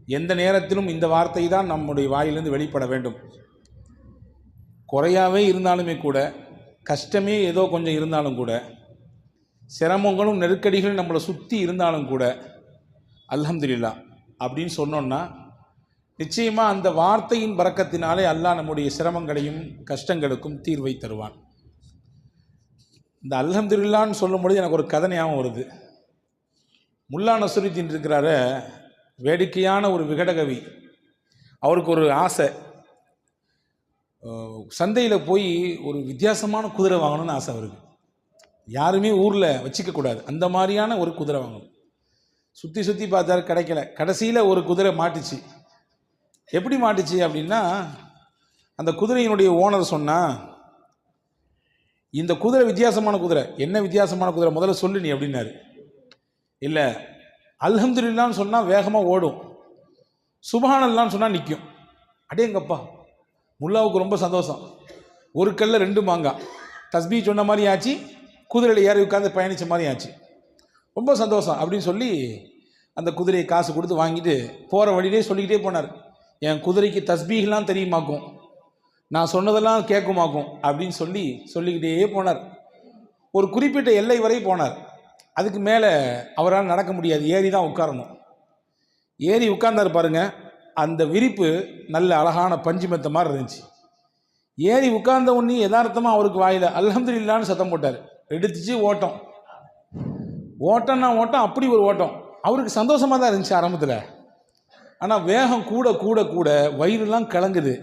எந்த நேரத்திலும் இந்த வார்த்தை தான் நம்முடைய வாயிலிருந்து வெளிப்பட வேண்டும். குறையாவே இருந்தாலுமே கூட, கஷ்டமே ஏதோ கொஞ்சம் இருந்தாலும் கூட, சிரமங்களும் நெருக்கடிகளும் நம்மளை சுற்றி இருந்தாலும் கூட, அல்ஹம்துலில்லாஹ் அப்படின்னு சொன்னோன்னா நிச்சயமாக அந்த வார்த்தையின் பரக்கத்தினாலே அல்லாஹ் நம்முடைய சிரமங்களையும் கஷ்டங்களுக்கும் தீர்வை தருவான். இந்த அல்ஹம்துலில்லாஹ்னு சொல்லும்பொழுது எனக்கு ஒரு கதை ஞாபகம் வருது. முல்லா நஸ்ருதீன் இருக்கிறார, வேடிக்கையான ஒரு விகடகவி. அவருக்கு ஒரு ஆசை, சந்தையில் போய் ஒரு வித்தியாசமான குதிரை வாங்கணும்னு ஆசை அவருக்கு. யாருமே ஊரில் வச்சுக்கக்கூடாது, அந்த மாதிரியான ஒரு குதிரை வாங்கணும். சுற்றி சுற்றி பார்த்தாரு, கிடைக்கல. கடைசியில் ஒரு குதிரை மாட்டுச்சு. எப்படி மாட்டுச்சு அப்படின்னா, அந்த குதிரையினுடைய ஓனர் சொன்னால், இந்த குதிரை வித்தியாசமான குதிரை. என்ன வித்தியாசமான குதிரை முதல்ல சொல்லு நீ அப்படின்னாரு. இல்லை, அல்ஹம்துலில்லாஹ்னு சொன்னால் வேகமாக ஓடும், சுப்ஹானல்லாஹ்னு சொன்னால் நிற்கும். அடேங்கப்பா, முல்லாவுக்கு ரொம்ப சந்தோஷம். ஒரு கல்ல ரெண்டு மாங்காய், தஸ்பீ சொன்ன மாதிரி ஆச்சு, குதிரையில் ஏறி உட்காந்து பயணித்த மாதிரி ஆச்சு. ரொம்ப சந்தோஷம் அப்படின்னு சொல்லி அந்த குதிரையை காசு கொடுத்து வாங்கிட்டு போகிற வழியிலே சொல்லிக்கிட்டே போனார். என் குதிரைக்கு தஸ்பீஹ்லாம் தெரியுமாக்கும், நான் சொன்னதெல்லாம் கேட்குமாக்கும் அப்படின்னு சொல்லிக்கிட்டே போனார். ஒரு குறிப்பிட்ட எல்லை வரை போனார். அதுக்கு மேலே அவரால் நடக்க முடியாது, ஏறி தான் உட்காரணும். ஏறி உட்கார்ந்தார் பாருங்க, அந்த விரிப்பு நல்ல அழகான பஞ்சு மெத்த மாதிரி இருந்துச்சு. ஏறி உட்கார்ந்த உடனே யதார்த்தமாக அவருக்கு வாயில் அல்ஹம்துலில்லாஹ்னு சத்தம் போட்டார். எடுத்துச்சு ஓட்டம். ஓட்டம்னா ஓட்டம், அப்படி ஒரு ஓட்டம். அவருக்கு சந்தோஷமாக தான் இருந்துச்சு ஆரம்பத்தில். ஆனால் வேகம் கூட கூட கூட வயிறுலாம் கலங்குது.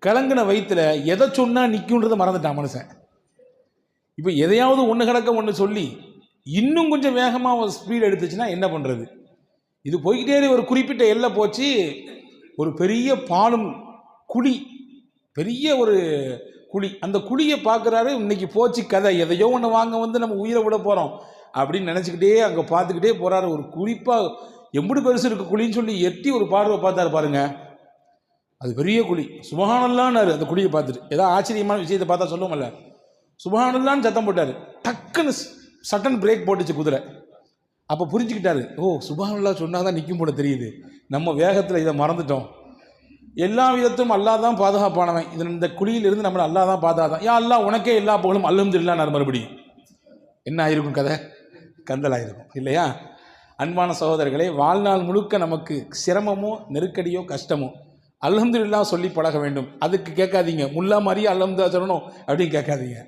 கலங்கின வயிற்றில் எதை சொன்னால் நிற்குன்றதை மறந்துட்டான் மனுஷன். இப்போ எதையாவது ஒன்று கிடக்க ஒன்று சொல்லி இன்னும் கொஞ்சம் வேகமாக ஸ்பீடு எடுத்துச்சுன்னா என்ன பண்ணுறது? இது போய்கிட்டே ஒரு குறிப்பிட்ட எல்லை போச்சு. ஒரு பெரிய பாலும் குழி, பெரிய ஒரு குழி. அந்த குழியை பார்க்குறாரு. இன்னைக்கு போச்சு கதை, எதையோ ஒன்று வாங்க வந்து நம்ம உயிரை விட போகிறோம் அப்படின்னு நினச்சிக்கிட்டே அங்கே பார்த்துக்கிட்டே போகிறாரு. ஒரு குழிப்பாக எம்புடு பெருசு இருக்கு குழின்னு சொல்லி எட்டி ஒரு பார்வை பார்த்தாரு பாருங்க. அது பெரிய குழி. சுப்ஹானல்லாஹ்னாரு அந்த குழியை பார்த்துட்டு. ஏதாவது ஆச்சரியமான விஷயத்தை பார்த்தா சொல்லுவோம்ல, சுப்ஹானல்லாஹ்னு சத்தம் போட்டார். டக்குன்னு சட்டன் பிரேக் போட்டுச்சு குதிரை. அப்போ புரிஞ்சுக்கிட்டாரு, ஓ சுப்ஹானல்லாஹ் சொன்னால் தான் நிற்கும் போல தெரியுது, நம்ம வேகத்தில் இதை மறந்துட்டோம். எல்லா விதத்தும் அல்லாஹ் தான் பாதுகாப்பானவன். இந்த குழியிலிருந்து நம்மளை அல்லாஹ் தான் பாதுகாத்தான். யா அல்லாஹ் உனக்கே எல்லா புகழும் அல்ஹம்துலில்லாஹ். மறுபடியும் என்ன ஆயிருக்கும் கதை? கந்தலாயிருக்கும் இல்லையா? அன்பான சகோதரர்களே, வாழ்நாள் முழுக்க நமக்கு சிரமமோ நெருக்கடியோ கஷ்டமோ அல்ஹம்துலில்லாஹ் சொல்லி பழக வேண்டும். அதுக்கு கேட்காதீங்க முல்லா மாதிரியே அல்ஹம்துலில்லாஹ் சொல்லணும் அப்படின்னு கேட்காதீங்க.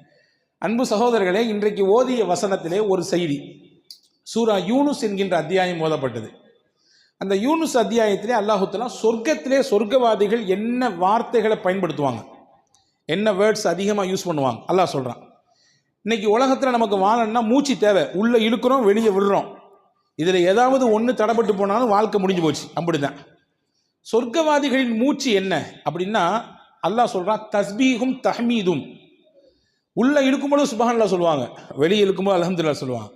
அன்பு சகோதரர்களே, இன்றைக்கு ஓதிய வசனத்திலே ஒரு செய்தி. சூரா யூனுஸ் என்கின்ற அத்தியாயம் ஓதப்பட்டது. அந்த யூனுஸ் அத்தியாயத்திலே அல்லாஹ் தஆலா சொர்க்கத்திலே சொர்க்கவாதிகள் என்ன வார்த்தைகளை பயன்படுத்துவாங்க, என்ன வேர்ட்ஸ் அதிகமாக யூஸ் பண்ணுவாங்க அல்லாஹ் சொல்கிறான். இன்னைக்கு உலகத்தில் நமக்கு வாழணும்னா மூச்சு தேவை. உள்ளே இழுக்கிறோம், வெளியே விடுறோம். இதில் ஏதாவது ஒன்று தடைப்பட்டு போனாலும் வாழ்க்கை முடிஞ்சு போச்சு. அப்படிதான் சொர்க்கவாதிகளின் மூச்சு என்ன அப்படின்னா, அல்லாஹ் சொல்கிறான் தஸ்பீஹும் தஹ்மீதும். உள்ளே இழுக்கும்போது சுப்ஹானல்லாஹ் சொல்லுவாங்க, வெளியே இழுக்கும்போது அல்ஹம்துலில்லாஹ் சொல்லுவாங்க.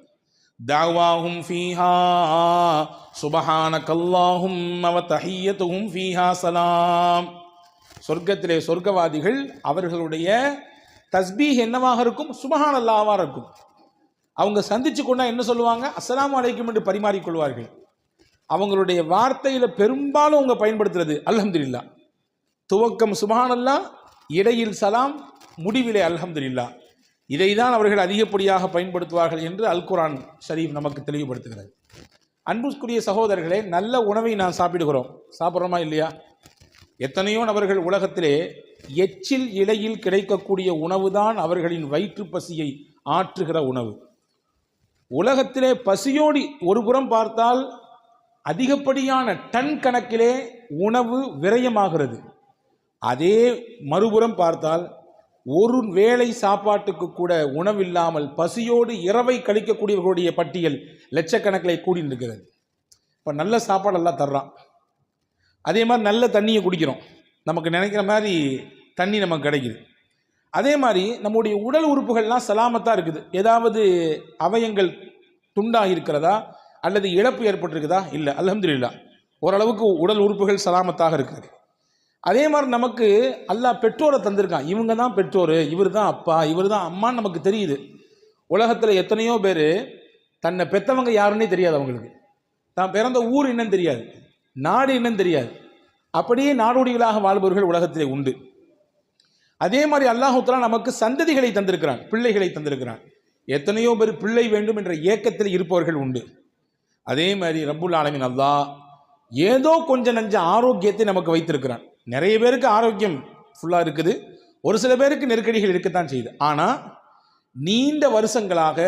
தாவாஹும் ஃபீஹா சுப்ஹானக்கல்லாஹும்ம வ தஹிய்யத்துஹும் ஃபீஹா சலாம். சொர்க்கத்திலே சொர்க்கவாதிகள் அவர்களுடைய தஸ்பீஹ் என்னவாக இருக்கும்? சுப்ஹானல்லாஹ்வாக இருக்கும். அவங்க சந்திச்சு கொண்டா என்ன சொல்லுவாங்க? அஸ்ஸலாமு அலைக்கும் என்று பரிமாறிக்கொள்வார்கள். அவங்களுடைய வார்த்தையில் பெரும்பாலும் அவங்க பயன்படுத்துறது அல்ஹம்துலில்லாஹ். துவக்கம் சுப்ஹானல்லாஹ், இடையில் சலாம், முடிவிலே அல்ஹம்துலில்லாஹ். இதை தான் அவர்கள் அதிகப்படியாக பயன்படுத்துவார்கள் என்று அல் குர்ஆன் ஷரீஃப் நமக்கு தெளிவுபடுத்துகிறது. அன்புக்குரிய சகோதரர்களே, நல்ல உணவை நான் சாப்பிட்றோமா இல்லையா? எத்தனையோ நபர்கள் உலகத்திலே எச்சில் இலையில் கிடைக்கக்கூடிய உணவு தான் அவர்களின் வயிற்று பசியை ஆற்றுகிற உணவு. உலகத்திலே பசியோடி ஒரு புறம் பார்த்தால் அதிகப்படியான டன் கணக்கிலே உணவு விரயமாகிறது. அதே மறுபுறம் பார்த்தால் ஒரு வேளை சாப்பாட்டுக்கு கூட உணவில்லாமல் பசியோடு இரவை கழிக்கக்கூடியவர்களுடைய பட்டியல் லட்சக்கணக்கில் கூடி இருக்கிறது. இப்போ நல்ல சாப்பாடெல்லாம் தர்றான், அதே மாதிரி நல்ல தண்ணியை குடிக்கிறோம், நமக்கு நினைக்கிற மாதிரி தண்ணி நமக்கு கிடைக்குது. அதே மாதிரி நம்முடைய உடல் உறுப்புகள்லாம் சலாமத்தாக இருக்குது. ஏதாவது அவயங்கள் துண்டாக இருக்கிறதா அல்லது இழப்பு ஏற்பட்டிருக்குதா? இல்லை, அல்ஹம்துலில்லாஹ் ஓரளவுக்கு உடல் உறுப்புகள் சலாமத்தாக இருக்குது. அதே மாதிரி நமக்கு அல்லாஹ் பெற்றோரை தந்திருக்கான். இவங்க தான் பெற்றோர், இவர் தான் அப்பா, இவர் தான் அம்மான்னு நமக்கு தெரியுது. உலகத்தில் எத்தனையோ பேர் தன்னை பெற்றவங்க யாருன்னே தெரியாது, அவங்களுக்கு தான் பிறந்த ஊர் என்னன்னு தெரியாது. நாடு என்னன்னு தெரியாது. அப்படியே நாடோடிகளாக வாழ்பவர்கள் உலகத்திலே உண்டு. அதே மாதிரி அல்லாஹ் தஆலா நமக்கு சந்ததிகளை தந்திருக்கிறான், பிள்ளைகளை தந்திருக்கிறான். எத்தனையோ பேர் பிள்ளை வேண்டும் என்ற ஏக்கத்தில் இருப்பவர்கள் உண்டு. அதே மாதிரி ரப்புல் ஆலமீன் அல்லாஹ் ஏதோ கொஞ்சம் நஞ்ச ஆரோக்கியத்தை நமக்கு வைத்திருக்கிறான். நிறைய பேருக்கு ஆரோக்கியம் ஃபுல்லாக இருக்குது, ஒரு சில பேருக்கு நெருக்கடிகள் இருக்கத்தான் செய்யுது. ஆனால் நீண்ட வருஷங்களாக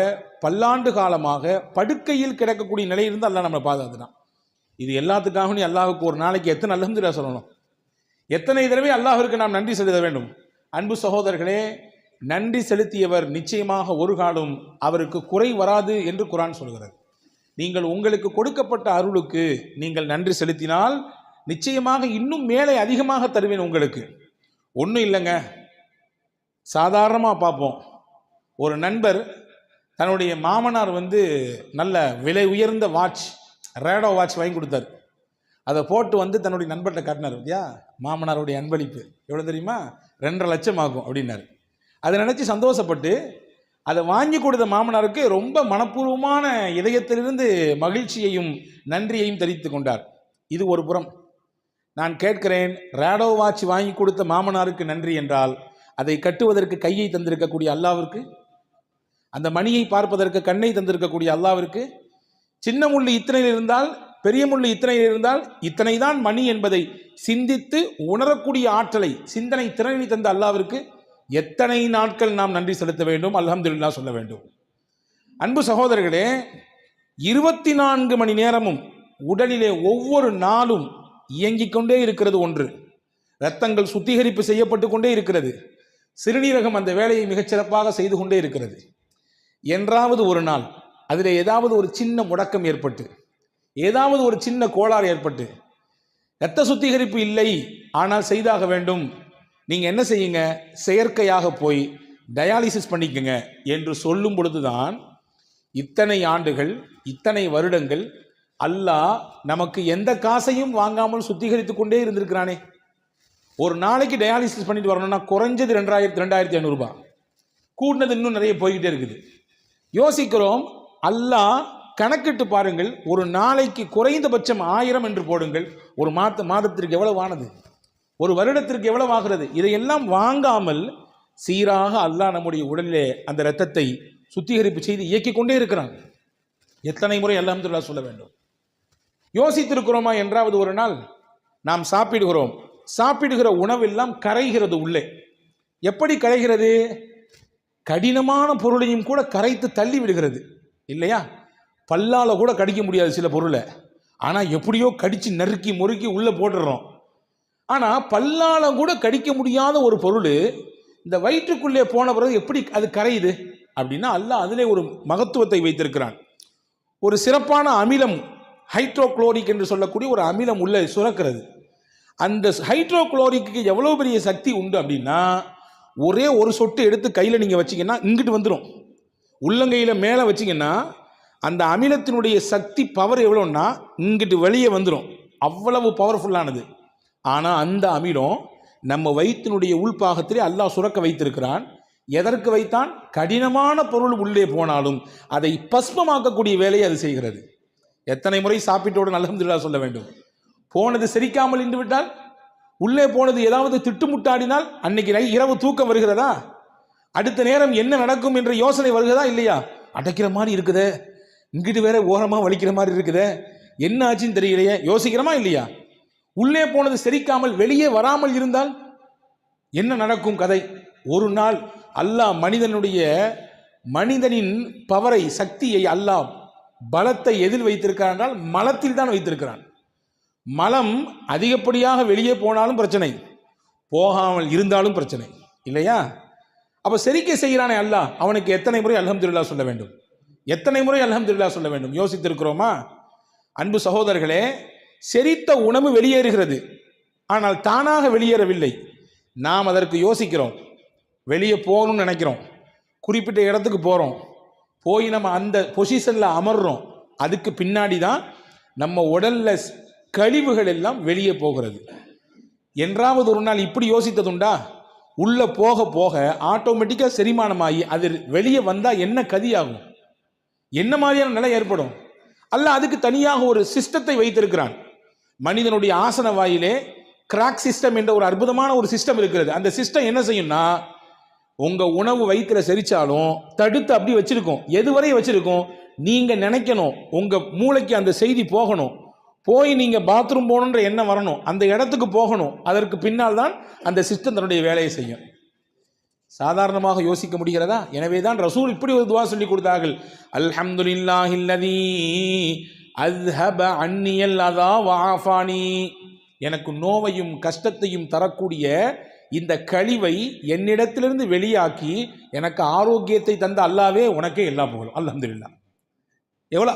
பல்லாண்டு காலமாக படுக்கையில் கிடக்கக்கூடிய நிலையிலிருந்து அல்லாஹ் நம்மளை பாதுகாத்துட்டான். இது எல்லாத்துக்காகவும் நீ அல்லாஹுக்கு ஒரு நாளைக்கு எத்தனை அல்ஹம்துலில்லாஹ் சொல்லணும், எத்தனை தடவை அல்லாஹ்விற்கு நாம் நன்றி செலுத்த வேண்டும். அன்பு சகோதரர்களே, நன்றி செலுத்தியவர் நிச்சயமாக ஒரு காலம் அவருக்கு குறை வராது என்று குர்ஆன் சொல்கிறது. நீங்கள் உங்களுக்கு கொடுக்கப்பட்ட அருளுக்கு நீங்கள் நன்றி செலுத்தினால் நிச்சயமாக இன்னும் மேலே அதிகமாக தருவேன் உங்களுக்கு. ஒன்றும் இல்லைங்க, சாதாரணமாக பார்ப்போம். ஒரு நண்பர் தன்னுடைய மாமனார் நல்ல விலை உயர்ந்த வாட்ச், ரேடோ வாட்ச் வாங்கி கொடுத்தார். அதை போட்டு தன்னுடைய நண்பர்கிட்ட காட்டினார். இல்லையா, மாமனாருடைய அன்பளிப்பு எவ்வளோ தெரியுமா, 2.5 லட்சம் ஆகும் அப்படின்னாரு. அதை நினச்சி சந்தோஷப்பட்டு அதை வாங்கி கொடுத்த மாமனாருக்கு ரொம்ப மனப்பூர்வமான இதயத்திலிருந்து மகிழ்ச்சியையும் நன்றியையும் தெரிவித்து கொண்டார். இது ஒரு புறம். நான் கேட்கிறேன், ரேடோ வாட்ச் வாங்கி கொடுத்த மாமனாருக்கு நன்றி என்றால் அதை கட்டுவதற்கு கையை தந்திருக்கக்கூடிய அல்லாவிற்கு, அந்த மணியை பார்ப்பதற்கு கண்ணை தந்திருக்கக்கூடிய அல்லாவிற்கு, சின்ன முள்ளு இத்தனையில் இருந்தால் பெரிய முள்ளு இத்தனையில் இருந்தால் இத்தனை தான் மணி என்பதை சிந்தித்து உணரக்கூடிய ஆற்றலை, சிந்தனை திறனை தந்த அல்லாவிற்கு எத்தனை நாட்கள் நாம் நன்றி செலுத்த வேண்டும், அல்ஹம்துலில்லாஹ் சொல்ல வேண்டும். அன்பு சகோதரர்களே, 24 மணி நேரமும் உடலிலே ஒவ்வொரு நாளும் இயங்கிக் கொண்டே இருக்கிறது ஒன்று. இரத்தங்கள் சுத்திகரிப்பு செய்யப்பட்டு கொண்டே இருக்கிறது. சிறுநீரகம் அந்த வேலையை மிகச்சிறப்பாக செய்து கொண்டே இருக்கிறது. என்றாவது ஒரு நாள் அதில் ஏதாவது ஒரு சின்ன முடக்கம் ஏற்பட்டு, ஏதாவது ஒரு சின்ன கோளாறு ஏற்பட்டு, இரத்த சுத்திகரிப்பு இல்லை ஆனால் செய்தாக வேண்டும், நீங்கள் என்ன செய்யுங்க, செயற்கையாக போய் டயாலிசிஸ் பண்ணிக்கங்க என்று சொல்லும் பொழுதுதான் இத்தனை ஆண்டுகள், இத்தனை வருடங்கள் அல்லாஹ் நமக்கு எந்த காசையும் வாங்காமல் சுத்திகரித்து கொண்டே இருந்திருக்கிறானே. ஒரு நாளைக்கு டயாலிசிஸ் பண்ணிட்டு வரணும்னா குறைஞ்சது 2500 ரூபாய், கூட்டினது இன்னும் நிறைய போய்கிட்டே இருக்குது. யோசிக்கிறோம், அல்லாஹ் கணக்கிட்டு பாருங்கள், ஒரு நாளைக்கு குறைந்தபட்சம் 1000 என்று போடுங்கள், ஒரு மாதத்திற்கு எவ்வளவு ஆனது, ஒரு வருடத்திற்கு எவ்வளவு ஆகிறது. இதையெல்லாம் வாங்காமல் சீராக அல்லாஹ் நம்முடைய உடலிலே அந்த இரத்தத்தை சுத்திகரிப்பு செய்து இயக்கிக் கொண்டே இருக்கிறான். எத்தனை முறை அல்ஹம்துலில்லாஹ் சொல்ல வேண்டும். யோசித்திருக்கிறோமா என்றாவது ஒரு நாள் நாம் சாப்பிடுகிறோம், சாப்பிடுகிற உணவெல்லாம் கரைகிறது உள்ளே. எப்படி கரைகிறது? கடினமான பொருளையும் கூட கரைத்து தள்ளி விடுகிறது இல்லையா? பல்லால கூட கடிக்க முடியாது சில பொருளை, ஆனால் எப்படியோ கடிச்சு நறுக்கி முறுக்கி உள்ளே போட்டுடுறோம். ஆனால் பல்லால கூட கடிக்க முடியாத ஒரு பொருள் இந்த வயிற்றுக்குள்ளே போன பிறகு எப்படி அது கரையுது அப்படின்னா, அல்லாஹ் அதிலே ஒரு மகத்துவத்தை வைத்திருக்கிறான். ஒரு சிறப்பான அமிலம், ஹைட்ரோக்ளோரிக் என்று சொல்லக்கூடிய ஒரு அமிலம் உள்ளே சுரக்கிறது. அந்த ஹைட்ரோக்ளோரிக்கு எவ்வளோ பெரிய சக்தி உண்டு அப்படின்னா, ஒரே ஒரு சொட்டு எடுத்து கையில் நீங்கள் வச்சிங்கன்னா இங்கிட்டு வந்துடும். உள்ளங்கையில் மேலே வச்சிங்கன்னா அந்த அமிலத்தினுடைய சக்தி பவர் எவ்வளோன்னா இங்கிட்டு வெளியே வந்துடும். அவ்வளவு பவர்ஃபுல்லானது. ஆனால் அந்த அமிலம் நம்ம வயிற்றினுடைய உள்பாகத்திலே அல்லாஹ் சுரக்க வைத்திருக்கிறான். எதற்கு வைத்தான்? கடினமான பொருள் உள்ளே போனாலும் அதை பஸ்மமாக்கக்கூடிய வேலையை அது செய்கிறது. எத்தனை முறை சாப்பிட்டோடு அல்ஹம்துலில்லாஹ் சொல்ல வேண்டும். போனது செரிக்காமல் நின்று விட்டால், உள்ளே போனது ஏதாவது திட்டுமுட்டாடினால் அன்னைக்கு இரவு தூக்கம் வருகிறதா? அடுத்த நேரம் என்ன நடக்கும் என்ற யோசனை வருகிறதா இல்லையா? அடைக்கிற மாதிரி இருக்குதே, இங்கிட்டு வேற ஓரமாக வலிக்கிற மாதிரி இருக்குதே, என்ன ஆச்சுன்னு தெரியலையே, யோசிக்கிறோமா இல்லையா? உள்ளே போனது செரிக்காமல் வெளியே வராமல் இருந்தால் என்ன நடக்கும் கதை? ஒரு நாள் அல்லாஹ் மனிதனின் பவரை, சக்தியை, அல்லாஹ் பலத்தை எதில் வைத்திருக்கிறான் என்றால் மலத்தில் தான் வைத்திருக்கிறான். மலம் அதிகப்படியாக வெளியே போனாலும் பிரச்சனை, போகாமல் இருந்தாலும் பிரச்சனை இல்லையா? அப்போ செரிக்க செய்கிறானே அல்லாஹ், அவனுக்கு எத்தனை முறை அல்ஹம்துலில்லாஹ் சொல்ல வேண்டும், எத்தனை முறை அல்ஹம்துலில்லாஹ் சொல்ல வேண்டும்? யோசித்திருக்கிறோமா? அன்பு சகோதரர்களே, செரித்த உணவு வெளியேறுகிறது, ஆனால் தானாக வெளியேறவில்லை. நாம் அதற்கு யோசிக்கிறோம், வெளியே போகணும்னு நினைக்கிறோம், குறிப்பிட்ட இடத்துக்கு போகிறோம், போய் நம்ம அந்த பொசிஷனில் அமர்றோம். அதுக்கு பின்னாடி தான் நம்ம உடலில் கழிவுகள் எல்லாம் வெளியே போகிறது. என்றாவது ஒரு நாள் இப்படி யோசித்ததுண்டா? உள்ளே போக போக ஆட்டோமேட்டிக்காக செரிமானமாகி அது வெளியே வந்தால் என்ன கதியாகும், என்ன மாதிரியான நிலை ஏற்படும்? அல்ல அதுக்கு தனியாக ஒரு சிஸ்டத்தை வைத்திருக்கிறான். மனிதனுடைய ஆசன வாயிலே கிராக் சிஸ்டம் என்ற ஒரு அற்புதமான ஒரு சிஸ்டம் இருக்கிறது. அந்த சிஸ்டம் என்ன செய்யும்னா, உங்க உணவு வயிற்றுல செரிச்சாலும் தடுத்து அப்படி வச்சிருக்கும். எதுவரை வச்சிருக்கும்? நீங்க நினைக்கணும், உங்க மூளைக்கு அந்த செய்தி போகணும், போய் நீங்க பாத்ரூம் போகணுன்ற எண்ணம் வரணும், அந்த இடத்துக்கு போகணும். அதற்கு பின்னால் தான் அந்த சிஸ்டம் தன்னுடைய வேலையை செய்யும். சாதாரணமாக யோசிக்க முடிகிறதா? எனவே தான் ரசூல் இப்படி ஒரு துவா சொல்லி கொடுத்தார்கள். அல்ஹம்துலில்லாஹில்லதீ அஸ்ஹப அன்னியல் அதா வஆஃபானி. எனக்கு நோவையும் கஷ்டத்தையும் தரக்கூடிய இந்த கழிவை என்னிடத்திலிருந்து வெளியாக்கி எனக்கு ஆரோக்கியத்தை தந்த அல்லாவே உனக்கே எல்லா புகழும். அல்ஹம்துலில்லாஹ். எவ்வளோ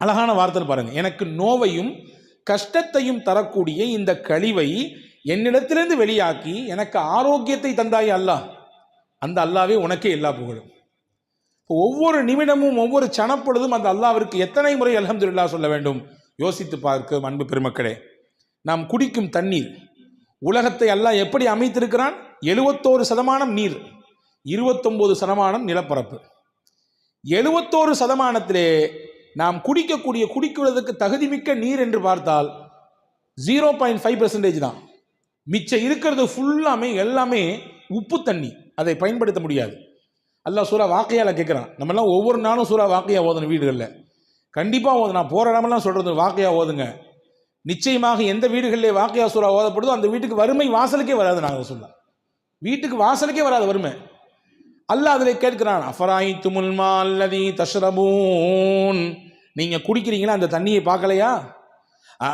அழகான வார்த்தை பாருங்க. எனக்கு நோவையும் கஷ்டத்தையும் தரக்கூடிய இந்த கழிவை என்னிடத்திலிருந்து வெளியாக்கி எனக்கு ஆரோக்கியத்தை தந்தாய் அல்லாஹ், அந்த அல்லாவே உனக்கே எல்லா புகழும். ஒவ்வொரு நிமிடமும் ஒவ்வொரு சனப்பொழுதும் அந்த அல்லாவிற்கு எத்தனை முறை அல்ஹம்துலில்லாஹ் சொல்ல வேண்டும்? யோசித்து பார்க்க அன்பு பெருமக்களே. நாம் குடிக்கும் தண்ணீர், உலகத்தை அல்லாஹ் எப்படி அமைத்திருக்கிறான்? 71% நீர், 29% நிலப்பரப்பு. 71%, நாம் குடிக்குவதற்கு தகுதிமிக்க நீர் என்று பார்த்தால் 0.5% தான். மிச்சம் இருக்கிறது ஃபுல்லாமே எல்லாமே உப்பு தண்ணி, அதை பயன்படுத்த முடியாது. அல்லாஹ் சூரா வாக்கையால கேட்குறான். நம்மெல்லாம் ஒவ்வொரு நாளும் சூரா வாக்கையா ஓதணும் வீடுகளில், கண்டிப்பாக ஓது. நான் போகிற இடமெல்லாம் சொல்கிறது வாக்கையா ஓதுங்க. நிச்சயமாக எந்த வீடுகளிலே வாக்கையா சூரா ஓதப்படுதோ அந்த வீட்டுக்கு வறுமை வாசலுக்கே வராது. நாங்கள் சொல்லலாம், வீட்டுக்கு வாசலுக்கே வராது வறுமை. அல்லாஹ் அதில் கேட்கிறான், அஃபராயித்துமுல் மா அல்லதீ தஷ்ரபூன். நீங்கள் குடிக்கிறீங்களா அந்த தண்ணியை பார்க்கலையா?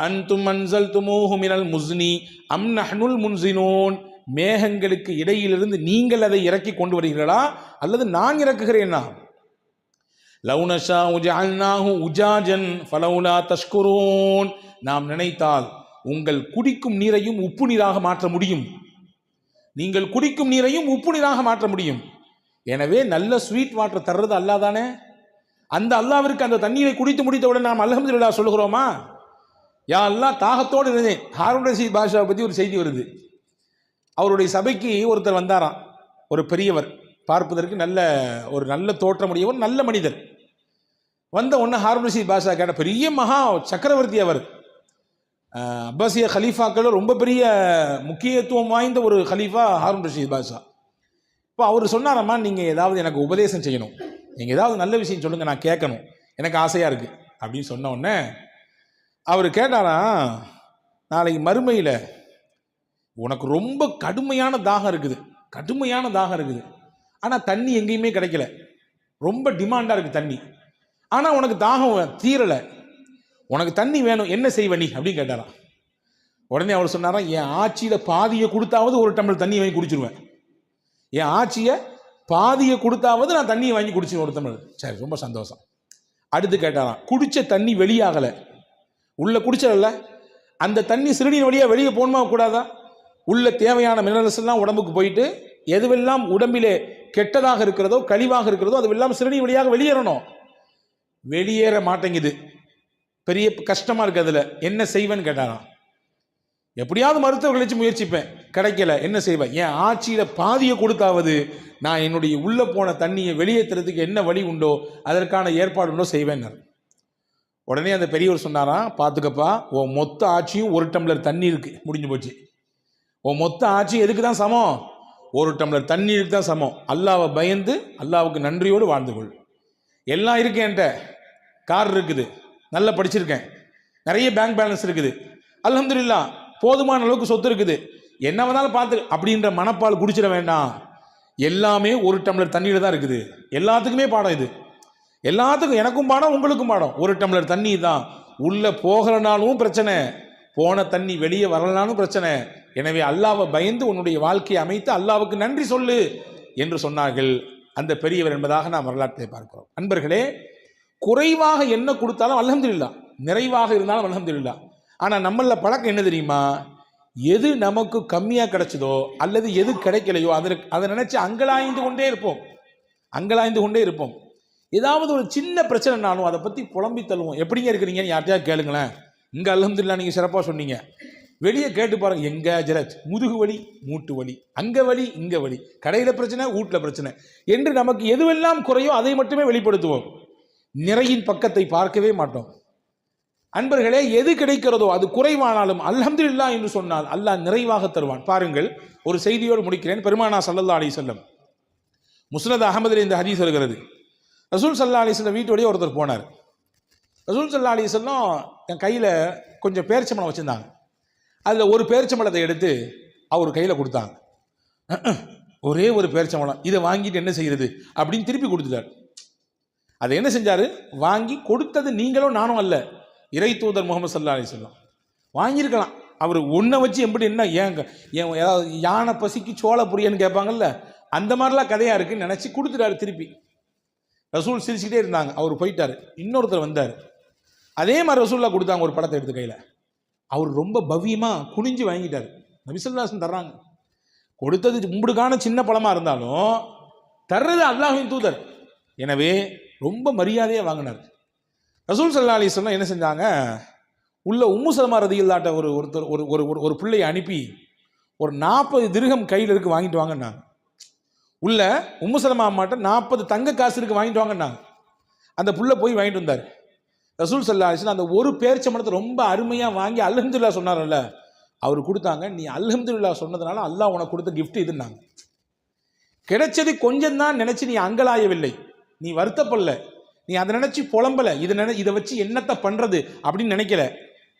அன்தும் அன்ஸல்துமூஹு மினல் முஸ்னி அம் நஹ்னுல் முன்ஸினூன். மேகங்களுக்கு இடையிலிருந்து நீங்கள் அதை இறக்கி கொண்டு வருகிறீர்களா அல்லது நான் இறக்குகிறேனா? லவ் நஷாஉ ஜஅல்நாஹு உஜாஜன் ஃபலௌலா தஷ்குரூன். நாம் நினைத்தால் உங்கள் குடிக்கும் நீரையும் உப்பு நீராக மாற்ற முடியும். நீங்கள் குடிக்கும் நீரையும் உப்பு நீராக மாற்ற முடியும். எனவே நல்ல ஸ்வீட் வாட்டர் தர்றது அல்லாஹ் தானே. அந்த அல்லாவிற்கு அந்த தண்ணீரை குடித்து முடித்தவுடன் நாம் அல்ஹம்துலில்லாஹ் சொல்லுகிறோமா? யா அல்லாஹ், தாகத்தோடு இருந்தேன். ஹாரூன் ரஷீத் பாஷாவை பற்றி ஒரு செய்தி வருது. அவருடைய சபைக்கு ஒருத்தர் வந்தாராம், ஒரு பெரியவர், பார்ப்பதற்கு நல்ல தோற்றமுடையவர், நல்ல மனிதர். வந்த உடனே ஹாரூன் ரஷீத் பாஷா கேட்ட, பெரிய மகா சக்கரவர்த்தி அவர், அப்பாசிய ஹலீஃபாக்கள் ரொம்ப பெரிய முக்கியத்துவம் வாய்ந்த ஒரு ஹலீஃபா ஹாரூன் ரஷீத் பாஷா. இப்போ அவர் சொன்னாரம்மா, நீங்கள் ஏதாவது எனக்கு உபதேசம் செய்யணும், நீங்கள் ஏதாவது நல்ல விஷயம் சொல்லுங்கள், நான் கேட்கணும், எனக்கு ஆசையாக இருக்குது அப்படின்னு சொன்ன உடனே அவர் கேட்டாராம், நாளைக்கு மறுமையில் உனக்கு ரொம்ப கடுமையான தாகம் இருக்குது, ஆனால் தண்ணி எங்கேயுமே கிடைக்கல, ரொம்ப டிமாண்டாக இருக்குது தண்ணி, ஆனால் உனக்கு தாகம் தீரலை, உனக்கு தண்ணி வேணும், என்ன செய்வ நீ அப்படின்னு கேட்டாராம். உடனே அவர் சொன்னாராம், என் ஆட்சியில் பாதியை கொடுத்தாவது ஒரு டம்ளர் தண்ணி வாங்கி குடிச்சிருவேன், என் ஆட்சியை பாதியை கொடுத்தாவது நான் தண்ணியை வாங்கி குடிச்சிருவேன் ஒரு டம்ளர். சரி, ரொம்ப சந்தோஷம். அடுத்து கேட்டாராம், குடித்த தண்ணி வெளியாகலை, உள்ள குடிச்சல அந்த தண்ணி சிறுநீர் வழியாக வெளியே போகணுமா கூடாதா? உள்ள தேவையான மினரல்ஸ் எல்லாம் உடம்புக்கு போயிட்டு எதுவெல்லாம் உடம்பிலே கெட்டதாக இருக்கிறதோ கழிவாக இருக்கிறதோ அதுவெல்லாம் சிறுநீர் வழியாக வெளியேறணும், வெளியேற மாட்டேங்குது, பெரிய கஷ்டமா இருக்கு, அதில் என்ன செய்வேன்னு கேட்டாராம். எப்படியாவது மருத்துவர்கள் வச்சு முயற்சிப்பேன், கிடைக்கல, என்ன செய்வேன்? என் ஆட்சியில் பாதியை கொடுத்தாவது நான் என்னுடைய உள்ள போன தண்ணியை வெளியேற்றுறதுக்கு என்ன வழி உண்டோ அதற்கான ஏற்பாடு உண்டோ செய்வேன். உடனே அந்த பெரியவர் சொன்னாராம், பார்த்துக்கப்பா, உன் மொத்த ஆட்சியும் ஒரு டம்ளர் தண்ணி இருக்கு, முடிஞ்சு போச்சு. உன் மொத்த ஆட்சி எதுக்கு தான் சமம்? ஒரு டம்ளர் தண்ணீருக்கு தான் சமம். அல்லாவை பயந்து அல்லாவுக்கு நன்றியோடு வாழ்ந்து கொள். எல்லாம் இருக்கு, என்கிட்ட கார் இருக்குது, நல்லா படிச்சிருக்கேன், நிறைய பேங்க் பேலன்ஸ் இருக்குது, அல்ஹம்துலில்லாஹ் போதுமான அளவுக்கு சொத்து இருக்குது, என்ன வந்தாலும் பார்த்து அப்படின்ற மனப்பால் குடிச்சிட வேண்டாம். எல்லாமே ஒரு டம்ளர் தண்ணீர் தான் இருக்குது. எல்லாத்துக்குமே பாடம் இது, எல்லாத்துக்கும், எனக்கும் பாடம் உங்களுக்கும் பாடம். ஒரு டம்ளர் தண்ணி தான், உள்ள போகலனாலும் பிரச்சனை, போன தண்ணி வெளியே வரலனாலும் பிரச்சனை. எனவே அல்லாவை பயந்து உன்னுடைய வாழ்க்கையை அமைத்து அல்லாவுக்கு நன்றி சொல்லு என்று சொன்னார்கள் அந்த பெரியவர் என்பதாக நாம் வரலாற்றை பார்க்கிறோம். அன்பர்களே, குறைவாக என்ன கொடுத்தாலும் அல்ஹம்துலில்லாஹ், நிறைவாக இருந்தாலும் அல்ஹம்துலில்லாஹ். ஆனால் நம்மள பழக்கம் என்ன தெரியுமா? எது நமக்கு கம்மியாக கிடைச்சதோ அல்லது எது கிடைக்கலையோ அதை நினைச்சு அங்கலாய்ந்து கொண்டே இருப்போம். ஏதாவது ஒரு சின்ன பிரச்சனைனாலும் அதை பற்றி புலம்பி தள்ளுவோம். எப்படிங்க இருக்கிறீங்கன்னு யார்ட்டையா கேளுங்களேன். இங்கே அல்ஹம்துலில்லாஹ் நீங்கள் சிறப்பாக சொன்னீங்க, வெளியே கேட்டு பாருங்க, எங்க ஜரத், முதுகு வலி, மூட்டு வலி, அங்கே வலி, இங்கே வலி, கடையில் பிரச்சனை, வீட்டில் பிரச்சனை என்று நமக்கு எதுவெல்லாம் குறையோ அதை மட்டுமே வெளிப்படுத்துவோம். நிறையின் பக்கத்தை பார்க்கவே மாட்டோம். அன்பர்களே, எது கிடைக்கிறதோ அது குறைவானாலும் அல்ஹம்துலில்லாஹ் என்று சொன்னால் அல்லாஹ் நிறைவாக தருவான். பாருங்கள், ஒரு செய்தியோடு முடிக்கிறேன். பெருமானார் ஸல்லல்லாஹு அலைஹி வஸல்லம் முஸ்னத் அஹமதில் இந்த ஹதீஸ் வருகிறது. ரசூல் ஸல்லல்லாஹு அலைஹி வஸல்லம் வீட்டோடய ஒருத்தர் போனார். ரசூல் ஸல்லல்லாஹு அலைஹி வஸல்லம் என் கையில் கொஞ்சம் பேரிச்சம்பழம் வச்சுருந்தாங்க. அதில் ஒரு பேரிச்சம்பழத்தை எடுத்து அவர் கையில் கொடுத்தாங்க. ஒரே ஒரு பேரிச்சம்பழம், இதை வாங்கிட்டு என்ன செய்கிறது அப்படின்னு திருப்பி கொடுத்துட்டார். அதை என்ன செஞ்சார்? வாங்கி கொடுத்தது நீங்களும் நானும் அல்ல, இறை தூதர் முகமது ஸல்லல்லாஹு அலைஹி வஸல்லம். வாங்கியிருக்கலாம். அவர் ஒன்றை வச்சு எப்படி என்ன ஏங்க ஏதாவது யானை பசிக்கு சோள புரியன்னு கேட்பாங்கல்ல, அந்த மாதிரிலாம் கதையாக இருக்குன்னு நினச்சி கொடுத்துட்டாரு திருப்பி. ரசூல் சிரிச்சுக்கிட்டே இருந்தாங்க. அவர் போயிட்டார். இன்னொருத்தர் வந்தார். அதே மாதிரி ரசூல்லா கொடுத்தாங்க ஒரு படத்தை எடுத்து கையில். அவர் ரொம்ப பவ்யமாக குனிஞ்சு வாங்கிட்டார். நபி ஸல்லல்லாஹு அலைஹி வஸல்லம் தர்றாங்க. கொடுத்தது உங்களுக்கான சின்ன பழமாக இருந்தாலும் தர்றது அல்லாஹ்வின் தூதர். எனவே ரொம்ப மரியாதையாக வாங்கினார். ரசூல் ஸல்லல்லாஹு அலைஹி வஸல்லம் என்ன செஞ்சாங்க? உள்ள உம்மு சலமா ரதியல்லாஹு ஒருத்தர் ஒரு பிள்ளையை அனுப்பி ஒரு 40 திர்ஹம் கையில் இருக்கு வாங்கிட்டு வாங்கினாங்க. உள்ள உம்மு சலமா அம்மாட்ட 40 தங்க காசு இருக்கு வாங்கிட்டு வாங்கினாங்க. அந்த புள்ள போய் வாங்கிட்டு வந்தார். ரசூல் ஸல்லல்லாஹு அலைஹி வஸல்லம் அந்த ஒரு பேரிச்சம்பழத்தை ரொம்ப அருமையாக வாங்கி அல்ஹம்துலில்லாஹ் சொன்னார்ல, அவர் கொடுத்தாங்க. நீ அல்ஹம்துலில்லாஹ் சொன்னதுனால அல்லாஹ் உனக்கு கொடுத்த கிஃப்ட் இதுன்னாங்க. கிடைச்சது கொஞ்சம் தான் நினைச்சு நீ அங்கலாயவில்லை, நீ வருத்தப்படல, நீ அதை நினைச்சு புலம்பல, இதை வச்சு என்னத்தை பண்றது அப்படின்னு நினைக்கல.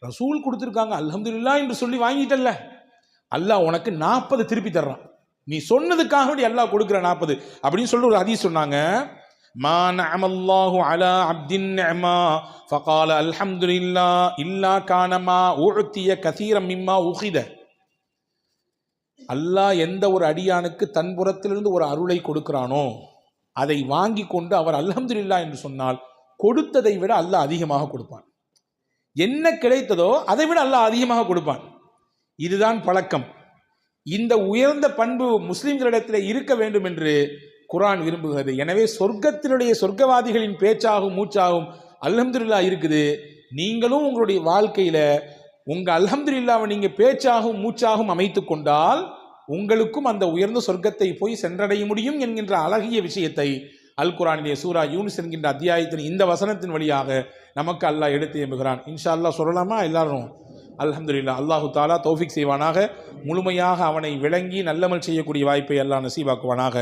ரசூல் கொடுத்துருக்காங்க அல்ஹம்துலில்லாஹ் என்று சொல்லி வாங்கிட்டல்ல, அல்லாஹ் உனக்கு 40 திருப்பி தர்றான். நீ சொன்னதுக்காக வேண்டி அல்லாஹ் கொடுக்குற 40 அப்படின்னு சொல்லி ஒரு ஹதீஸ் சொன்னாங்க. மா நஅமல்லாஹு அலா அப்தின் நிஅமா ஃபகால அல்ஹம்துலில்லாஹ் இல்லா கானமா உஅதிய கஸீரம் மிம்மா உகித. அல்லாஹ் எந்த ஒரு அடியானுக்கு தன் புறத்திலிருந்து ஒரு அருளை கொடுக்கிறானோ அதை வாங்கி கொண்டு அவர் அல்ஹம்துலில்லாஹ் என்று சொன்னால் கொடுத்ததை விட அல்லாஹ் அதிகமாக கொடுப்பான். என்ன கிடைத்ததோ அதை விட அல்லாஹ் அதிகமாக கொடுப்பான். இதுதான் பழக்கம். இந்த உயர்ந்த பண்பு முஸ்லிம்களிடத்தில் இருக்க வேண்டும் என்று குர்ஆன் விரும்புகிறது. எனவே சொர்க்கவாதிகளின் பேச்சாகும் மூச்சாகும் அல்ஹம்துலில்லாஹ் இருக்குது. நீங்களும் உங்களுடைய வாழ்க்கையில உங்க அல்ஹம்துலில்லாஹ்வை நீங்க பேச்சாகும் மூச்சாகும் அமைத்து கொண்டால் உங்களுக்கும் அந்த உயர்ந்த சொர்க்கத்தை போய் சென்றடைய முடியும் என்கின்ற அழகிய விஷயத்தை அல் குர்ஆனிலே சூரா யூனுஸ் என்கின்ற அத்தியாயத்தின் இந்த வசனத்தின் வழியாக நமக்கு அல்லாஹ் எடுத்து எம்புகிறான். இன்ஷா அல்லாஹ் சொல்லலாமா எல்லாரும்? அல்ஹம்துலில்லாஹ். அல்லாஹு தாலா தௌஃபீக் செய்வானாக. முழுமையாக அவனை விளங்கி நல்லமல் செய்யக்கூடிய வாய்ப்பை அல்லாஹ் நசீபாக்குவானாக.